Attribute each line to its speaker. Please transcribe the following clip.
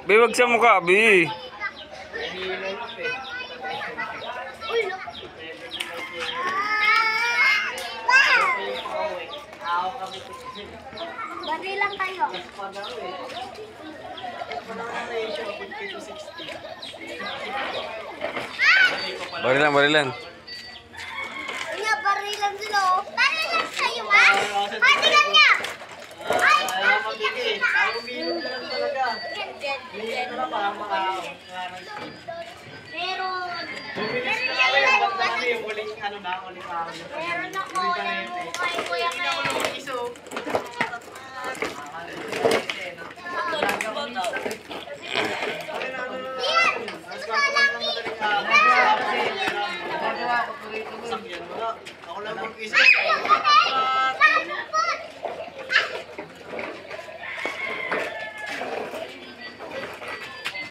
Speaker 1: Biwag sa mukha, bi.
Speaker 2: Bari lang tayo.
Speaker 1: Barilan, barilan.
Speaker 2: Iya, bari lang sila. Bari lang kayo, ma? Patigan niya. Ay, meron. Meron ako yung kay Kuya Mel.